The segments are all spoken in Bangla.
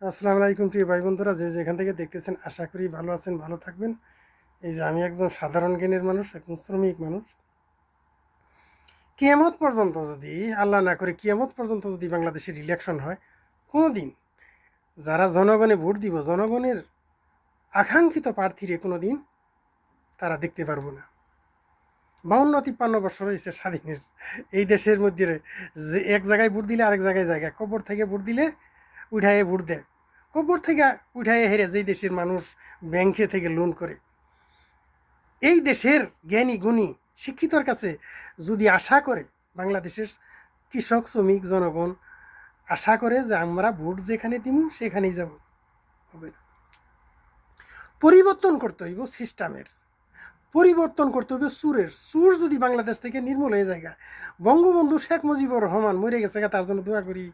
আসসালামু আলাইকুম প্রিয় ভাই বন্ধুরা, যে যেখান থেকে দেখতেছেন আশা করি ভালো আছেন, ভালো থাকবেন। এই যে আমি একজন সাধারণ জ্ঞানের মানুষ, একজন শ্রমিক মানুষ। কিয়ামত পর্যন্ত যদি আল্লাহ না করে কিয়ামত পর্যন্ত যদি বাংলাদেশের ইলেকশন হয়, কোনো দিন যারা জনগণে ভোট দিব, জনগণের আকাঙ্ক্ষিত প্রার্থীরে কোনো দিন তারা দেখতে পারবো না। 52-53 বছর হয়েছে স্বাধীনের এই দেশের মধ্যে, যে এক জায়গায় ভোট দিলে আরেক জায়গায় কবর থেকে ভোট দিলে উঠায়ে ভোট দেয়, কবর থেকে উঠায়ে হেরে যেই দেশের মানুষ ব্যাংকে থেকে লোন করে। এই দেশের জ্ঞানী গুণী শিক্ষিতর কাছে যদি আশা করে বাংলাদেশের কৃষক শ্রমিক জনগণ আশা করে যে আমরা ভোট যেখানে দিব সেখানেই যাব, হবে না। পরিবর্তন করতে হইব সিস্টেমের, পরিবর্তন করতে হবে সুর যদি বাংলাদেশ থেকে নির্মূল হয়ে যায়। বঙ্গবন্ধু শেখ মুজিবুর রহমান মরে গেছে গা, তার জন্য দোয়া করি,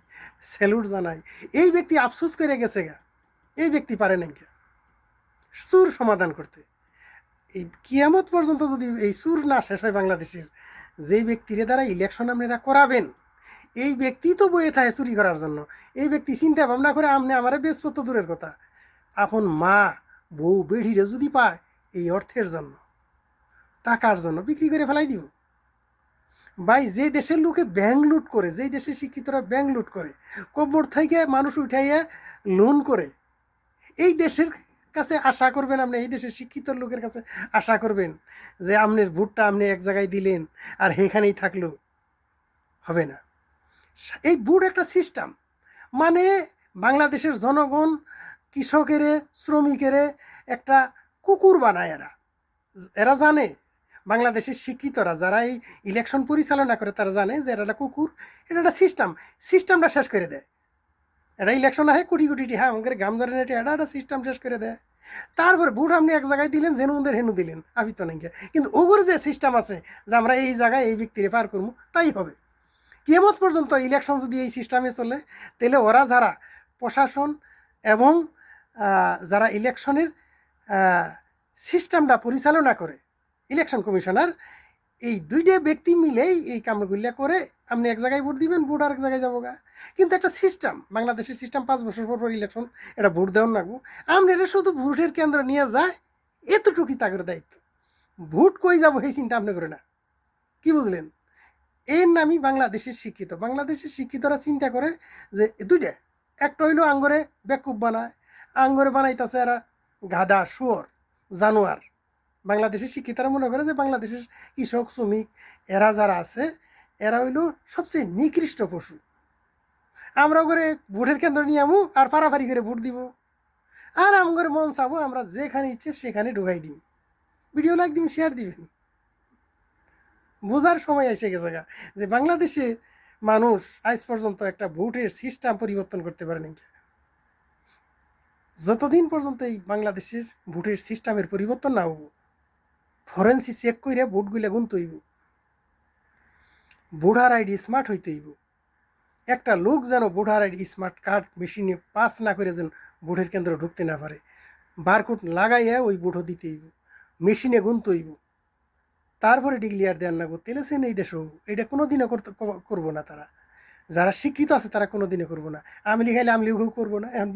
স্যালুট জানাই। এই ব্যক্তি আফসোস করে গেছে গা, এই ব্যক্তি পারে নাই সুর সমাধান করতে। এই কিয়ামত পর্যন্ত যদি এই সুর না শেষ হয় বাংলাদেশের, যেই ব্যক্তির দ্বারা ইলেকশন আপনারা করাবেন, এই ব্যক্তি তো বয়ে থাকে চুরি করার জন্য। এই ব্যক্তি চিন্তা ভাবনা করে আপনি আমারে বেচপত্র দূরের কথা, আপন মা বউ বেড়িরে যদি পায় এই অর্থের জন্য, টাকার জন্য বিক্রি করে ফেলাই দিব। ভাই, যে দেশের লোকে ব্যাংক লুট করে, যেই দেশের শিক্ষিতরা ব্যাংক লুট করে, কবর থেকে মানুষ উঠাইয়া লোন করে, এই দেশের কাছে আশা করবেন আপনি, এই দেশের শিক্ষিত লোকের কাছে আশা করবেন যে আপনার ভোটটা আপনি এক জায়গায় দিলেন আর সেখানেই থাকলো, হবে না। এই ভোট একটা সিস্টেম, মানে বাংলাদেশের জনগণ কৃষকের শ্রমিকের একটা কুকুর বানায়। এরা এরা জানে, বাংলাদেশের শিক্ষিতরা যারা এই ইলেকশন পরিচালনা করে তারা জানে যে এটা একটা কুকুর, এটা একটা সিস্টেমটা শেষ করে দেয়। এটা ইলেকশন আহে কোটি কোটি হ্যাঁ আমাদের গামজারের এটা একটা সিস্টেম শেষ করে দেয়। তারপরে ভোট আপনি এক জায়গায় দিলেন, জেনুদের হেনু দিলেন, আবি তো নাই। কিন্তু ওগুর যে সিস্টেম আছে যে আমরা এই জায়গায় এই ব্যক্তিরে পার করবো, তাই হবে। কিয়ামত পর্যন্ত ইলেকশন যদি এই সিস্টেমে চলে, তাহলে ওরা যারা প্রশাসন এবং যারা ইলেকশনের সিস্টেমটা পরিচালনা করে, ইলেকশন কমিশনার, এই দুইটা ব্যক্তি মিলেই এই কামগুলা করে আপনি এক জায়গায় ভোট দিবেন, ভোট আরেক জায়গায় যাবো গা। কিন্তু একটা সিস্টেম, বাংলাদেশের সিস্টেম 5 বছর পর ইলেকশন, এটা ভোট দেওয়ার লাগবো। আপনারা শুধু ভোটের কেন্দ্র নিয়ে যায়, এতটুকুই তাদের দায়িত্ব। ভোট কই যাবো সেই চিন্তা আপনি করে না, কি বুঝলেন? এর নামই বাংলাদেশের শিক্ষিত। বাংলাদেশের শিক্ষিতরা চিন্তা করে যে দুইটা, একটা হইলো আঙ্গরে বেকুব বানায়, আঙ্গরে বানাইতেছে এরা গাধা, শুয়োর, জানোয়ার। বাংলাদেশের শিক্ষিতরা মনে করে যে বাংলাদেশের কৃষক শ্রমিক এরা যারা আছে এরা হইল সবচেয়ে নিকৃষ্ট পশু। আমরা করে ভোটের কেন্দ্র নিয়ে আমু আর পারাপারি করে ভোট দিব, আর আমগরে মন চাবো আমরা যেখানে ইচ্ছে সেখানে ঢুকাই দিব। ভিডিও লাইক দিন, শেয়ার দিবেন। বোঝার সময় এসে গেছে গা যে বাংলাদেশে মানুষ আজ পর্যন্ত একটা ভোটের সিস্টেম পরিবর্তন করতে পারে নাই। যতদিন পর্যন্ত এই বাংলাদেশের ভোটের সিস্টেমের পরিবর্তন না হবো, ফরেন্সিক চেক করে ভোটগুলো গুনতে হইব, ভোটার আইডি স্মার্ট হইতে হইব। একটা লোক যেন ভোটার আইডি স্মার্ট কার্ড মেশিনে পাস না করে যেন ভোটের কেন্দ্র ঢুকতে না পারে, বারকোড লাগাইয়া ওই ভোটও দিতে হইব, মেশিনে গুনতে হইব, তারপরে ডিক্লিয়ার দেন না করতে এলেছেন। এই দেশেও এটা কোনো দিনও করবো না তারা, যারা শিক্ষিত আছে তারা কোনো দিনে করবো না। আমি লিখাইলে আমি লিখেও করবো না, এখন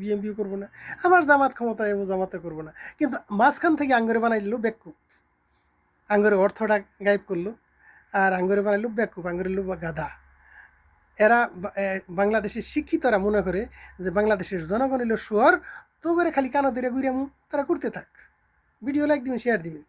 বিএমপিও করবো না, আবার জামাত ক্ষমতায় ও জামাতে করবো না। কিন্তু মাঝখান থেকে আঙ্গরে বানাই দিল বেকুব, আঙ্গরে অর্থটা গায়েব করলো, আর আঙ্গরে বানাইলো বেকুব, আঙ্গরে লো গাধা। এরা বাংলাদেশের শিক্ষিতরা মনে করে যে বাংলাদেশের জনগণ হইল শুয়োর, তো করে খালি কানো দিয়ে ঘুরে তারা করতে থাক। ভিডিও লাইক দিবেন, শেয়ার দিবেন।